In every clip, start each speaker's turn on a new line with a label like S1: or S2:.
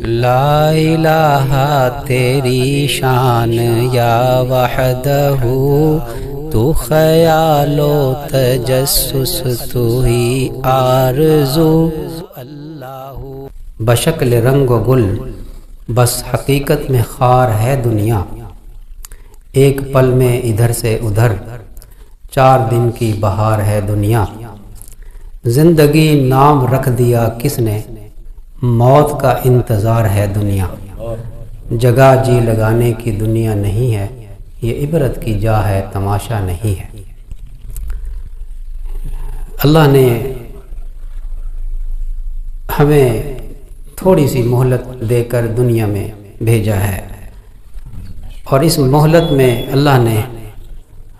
S1: لا الہ تیری شان یا وحدہ، تو خیال و تجسس تو ہی آرزو۔ بشکل رنگ و گل بس حقیقت میں خار ہے دنیا، ایک پل میں ادھر سے ادھر 4 دن کی بہار ہے دنیا۔ زندگی نام رکھ دیا کس نے، موت کا انتظار ہے دنیا۔ جگہ جی لگانے کی دنیا نہیں ہے، یہ عبرت کی جا ہے تماشا نہیں ہے۔ اللہ نے ہمیں تھوڑی سی مہلت دے کر دنیا میں بھیجا ہے، اور اس مہلت میں اللہ نے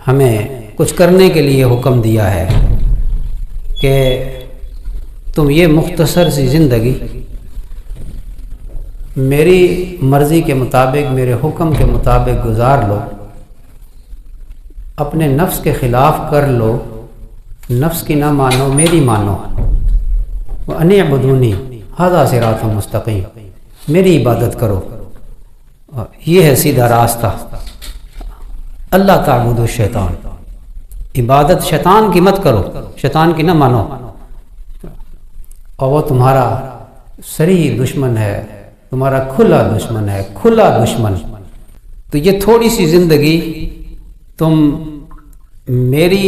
S1: ہمیں کچھ کرنے کے لیے حکم دیا ہے کہ تم یہ مختصر سی زندگی میری مرضی کے مطابق، میرے حکم کے مطابق گزار لو، اپنے نفس کے خلاف کر لو، نفس کی نہ مانو، میری مانو۔ وَأَنِ اعْبُدُونِي هَذَا صِرَاطٌ مُسْتَقِيمٌ، میری عبادت کرو، یہ ہے سیدھا راستہ۔ اللہ تعبدوا الشیطان، عبادت شیطان کی مت کرو، شیطان کی نہ مانو، اور وہ تمہارا صریح دشمن ہے، تمہارا کھلا دشمن ہے، کھلا دشمن۔ تو یہ تھوڑی سی زندگی تم میری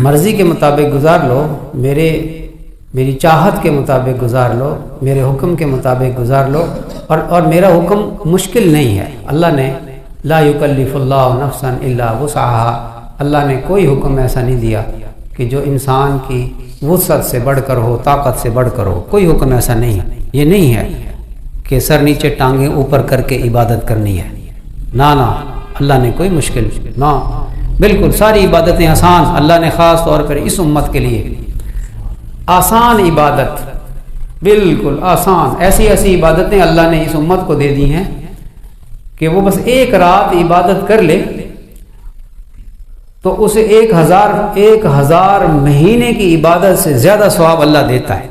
S1: مرضی کے مطابق گزار لو، میری چاہت کے مطابق گزار لو، میرے حکم کے مطابق گزار لو، اور میرا حکم مشکل نہیں ہے۔ اللہ نے لا یکلف اللہ نفسا الا وسعها، اللہ نے کوئی حکم ایسا نہیں دیا کہ جو انسان کی وسعت سے بڑھ کر ہو، طاقت سے بڑھ کر ہو، کوئی حکم ایسا نہیں ہے۔ یہ نہیں ہے کہ سر نیچے ٹانگیں اوپر کر کے عبادت کرنی ہے، نہ اللہ نے کوئی مشکل نہ، بالکل ساری عبادتیں آسان۔ اللہ نے خاص طور پر اس امت کے لیے آسان عبادت، بالکل آسان، ایسی عبادتیں اللہ نے اس امت کو دے دی ہیں کہ وہ بس ایک رات عبادت کر لے تو اسے 1000 مہینے کی عبادت سے زیادہ ثواب اللہ دیتا ہے۔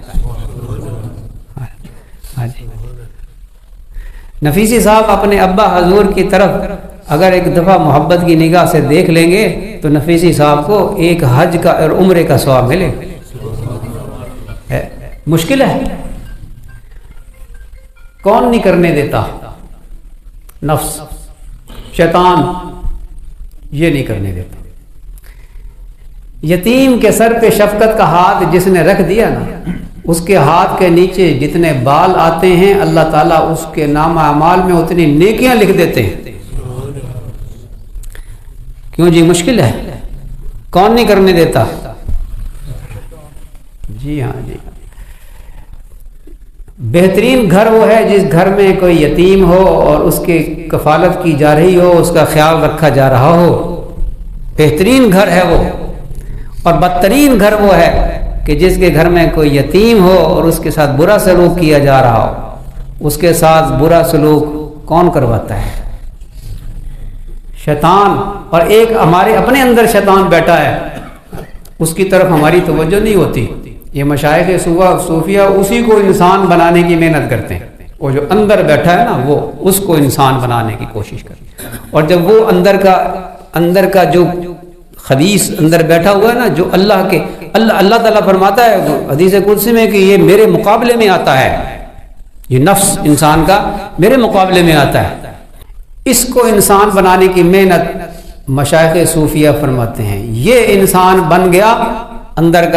S1: نفیسی صاحب اپنے ابا حضور کی طرف اگر ایک دفعہ محبت کی نگاہ سے دیکھ لیں گے تو نفیسی صاحب کو ایک حج کا اور عمرے کا ثواب ملے۔ مشکل ہے، کون نہیں کرنے دیتا؟ نفس، شیطان یہ نہیں کرنے دیتا۔ یتیم کے سر پہ شفقت کا ہاتھ جس نے رکھ دیا نا، اس کے ہاتھ کے نیچے جتنے بال آتے ہیں اللہ تعالیٰ اس کے نامہ اعمال میں اتنی نیکیاں لکھ دیتے ہیں۔ کیوں جی؟ مشکل ہے، کون نہیں کرنے دیتا؟ جی ہاں جی۔ بہترین گھر وہ ہے جس گھر میں کوئی یتیم ہو اور اس کی کفالت کی جا رہی ہو، اس کا خیال رکھا جا رہا ہو، بہترین گھر ہے وہ۔ اور بدترین گھر وہ ہے کہ جس کے گھر میں کوئی یتیم ہو اور اس کے ساتھ برا سلوک کیا جا رہا ہو۔ اس کے ساتھ برا سلوک کون کرواتا ہے؟ شیطان۔ اور ایک ہمارے اپنے اندر شیطان بیٹھا ہے، اس کی طرف ہماری توجہ نہیں ہوتی۔ یہ مشائخ صوفیہ اسی کو انسان بنانے کی محنت کرتے ہیں، وہ جو اندر بیٹھا ہے نا وہ اس کو انسان بنانے کی کوشش کرتے ہیں۔ اور جب وہ اندر کا جو خبیث اندر بیٹھا ہوا ہے نا، جو اللہ تعالیٰ فرماتا ہے حدیث قدسی میں کہ یہ میرے مقابلے میں آتا ہے، یہ نفس انسان کا میرے مقابلے میں آتا ہے۔ اس کو انسان بنانے کی محنت مشائخ صوفیہ فرماتے ہیں۔ یہ انسان بن گیا، اندر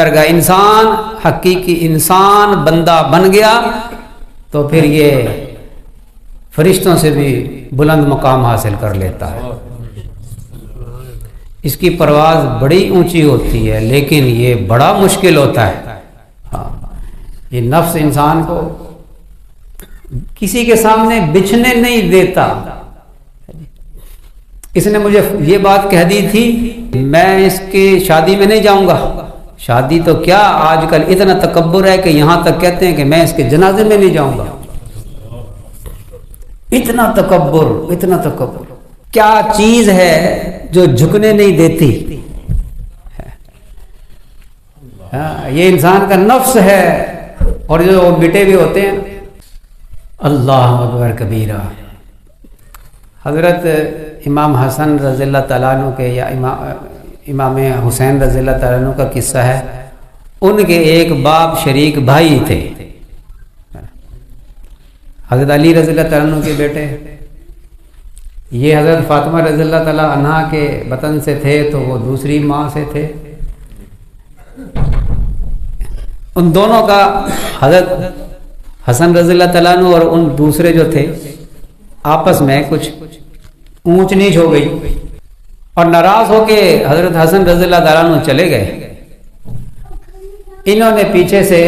S1: کا انسان، حقیقی انسان بندہ بن گیا تو پھر یہ فرشتوں سے بھی بلند مقام حاصل کر لیتا ہے۔ اس کی پرواز بڑی اونچی ہوتی ہے لیکن یہ بڑا مشکل ہوتا ہے۔ یہ نفس انسان کو کسی کے سامنے بچھنے نہیں دیتا۔ اس نے مجھے یہ بات کہہ دی تھی، میں اس کی شادی میں نہیں جاؤں گا۔ شادی تو کیا، آج کل اتنا تکبر ہے کہ یہاں تک کہتے ہیں کہ میں اس کے جنازے میں نہیں جاؤں گا۔ اتنا تکبر کیا چیز ہے جو جھکنے نہیں دیتی؟ یہ انسان کا نفس ہے، اور جو مٹے ہوئے ہوتے ہیں اللہ اکبر کبیرہ۔ حضرت امام حسن رضی اللہ تعالیٰ عنہ کے یا امام حسین رضی اللہ تعالیٰ عنہ کا قصہ ہے، ان کے ایک باپ شریک بھائی تھے، حضرت علی رضی اللہ تعالیٰ عنہ کے بیٹے، یہ حضرت فاطمہ رضی اللہ تعالیٰ عنہا کے بطن سے تھے تو وہ دوسری ماں سے تھے۔ ان دونوں کا حضرت حسن رضی اللہ تعالیٰ عنہ اور ان دوسرے جو تھے آپس میں کچھ اونچ نیچ ہو گئی، اور ناراض ہو کے حضرت حسن رضی اللہ تعالیٰ عنہ چلے گئے۔ انہوں نے پیچھے سے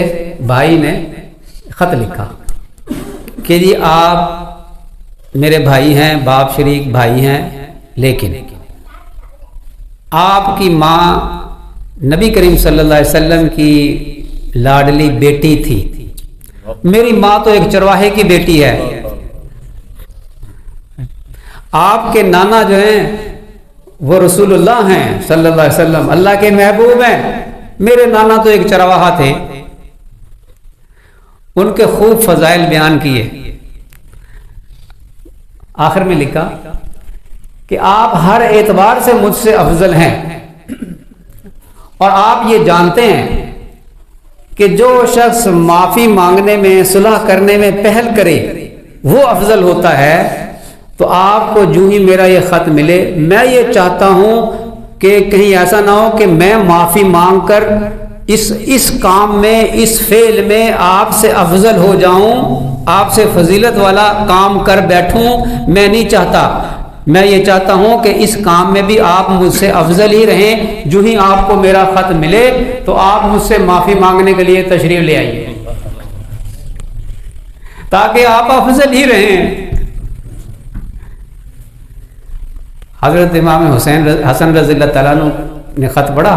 S1: بھائی نے خط لکھا کہ جی آپ میرے بھائی ہیں، باپ شریک بھائی ہیں، لیکن آپ کی ماں نبی کریم صلی اللہ علیہ وسلم کی لاڈلی بیٹی تھی، میری ماں تو ایک چرواہے کی بیٹی ہے، آپ کے نانا جو ہیں وہ رسول اللہ ہیں صلی اللہ علیہ وسلم، اللہ کے محبوب ہیں، میرے نانا تو ایک چرواہا تھے۔ ان کے خوب فضائل بیان کیے، آخر میں لکھا کہ آپ ہر اعتبار سے مجھ سے افضل ہیں، اور آپ یہ جانتے ہیں کہ جو شخص معافی مانگنے میں، صلح کرنے میں پہل کرے وہ افضل ہوتا ہے۔ تو آپ کو جو ہی میرا یہ خط ملے، میں یہ چاہتا ہوں کہ کہیں ایسا نہ ہو کہ میں معافی مانگ کر اس کام میں، اس فعل میں آپ سے افضل ہو جاؤں، آپ سے فضیلت والا کام کر بیٹھوں، میں نہیں چاہتا۔ میں یہ چاہتا ہوں کہ اس کام میں بھی آپ مجھ سے افضل ہی رہیں، جو ہی آپ کو میرا خط ملے تو آپ مجھ سے معافی مانگنے کے لیے تشریف لے آئیے، تاکہ آپ افضل ہی رہیں۔ حضرت امام حسن رضی اللہ تعالیٰ عنہ نے خط پڑھا،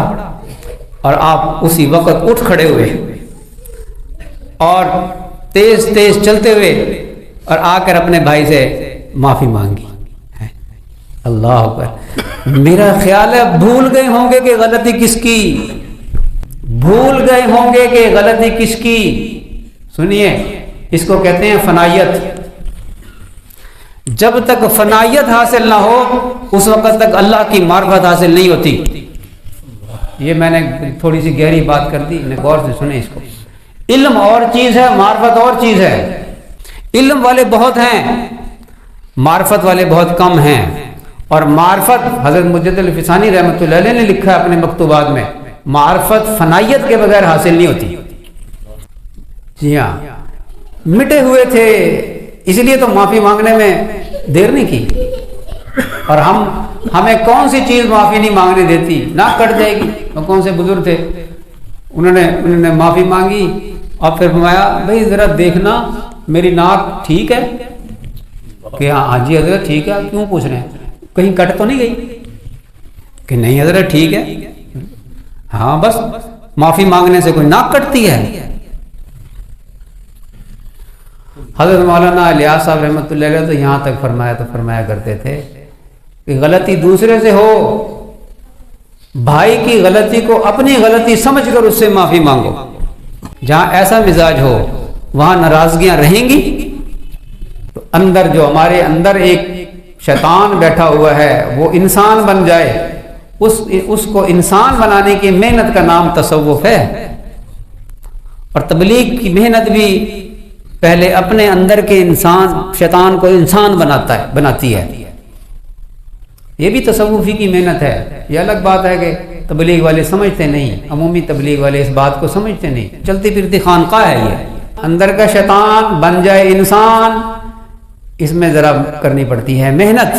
S1: اور آپ اسی وقت اٹھ کھڑے ہوئے اور تیز تیز چلتے ہوئے اور آ کر اپنے بھائی سے معافی مانگی۔ اللہ اکبر۔ میرا خیال ہے بھول گئے ہوں گے کہ غلطی کس کی، بھول گئے ہوں گے کہ غلطی کس کی۔ سنیے، اس کو کہتے ہیں فنائیت۔ جب تک فنائیت حاصل نہ ہو اس وقت تک اللہ کی معرفت حاصل نہیں ہوتی۔ یہ میں نے تھوڑی سی گہری بات کر دی، غور سے سنیں اس کو۔ علم اور چیز ہے، معرفت اور چیز ہے۔ علم والے بہت ہیں، معرفت والے بہت کم ہیں، اور معرفت حضرت مجد الفسانی رحمۃ اللہ علیہ نے لکھا ہے اپنے مکتوبات میں، معرفت فنائیت کے بغیر حاصل نہیں ہوتی۔ جی ہاں، مٹے ہوئے تھے، اس لیے تو معافی مانگنے میں دیر نہیں کی، اور ہمیں کون سی چیز معافی نہیں مانگنے دیتی، ناک کٹ جائے گی۔ وہ کون سے بزرگ تھے، انہوں نے معافی مانگی اور پھر فرمایا بھائی ذرا دیکھنا میری ناک ٹھیک ہے، کہ ہاں جی حضرت ٹھیک ہے، کیوں پوچھ رہے ہیں، کہیں کٹ تو نہیں گئی؟ کہ نہیں حضرت ٹھیک ہے۔ ہاں بس معافی مانگنے سے کوئی ناک کٹتی ہے؟ حضرت مولانا الیاس صاحب رحمۃ اللہ علیہ تو یہاں تک فرمایا کرتے تھے کہ غلطی دوسرے سے ہو، بھائی کی غلطی کو اپنی غلطی سمجھ کر اس سے معافی مانگو۔ جہاں ایسا مزاج ہو وہاں ناراضگیاں رہیں گی، تو اندر جو ہمارے اندر ایک شیطان بیٹھا ہوا ہے وہ انسان بن جائے، اس کو انسان بنانے کی محنت کا نام تصوف ہے۔ اور تبلیغ کی محنت بھی پہلے اپنے اندر کے شیطان کو انسان بناتی ہے۔ یہ بھی تصوفی کی محنت ہے۔ یہ الگ بات ہے کہ تبلیغ والے سمجھتے نہیں، عمومی تبلیغ والے اس بات کو سمجھتے نہیں، چلتی پھرتی خانقاہ ہے یہ۔ اندر کا شیطان بن جائے انسان، اس میں ذرا کرنی پڑتی ہے محنت۔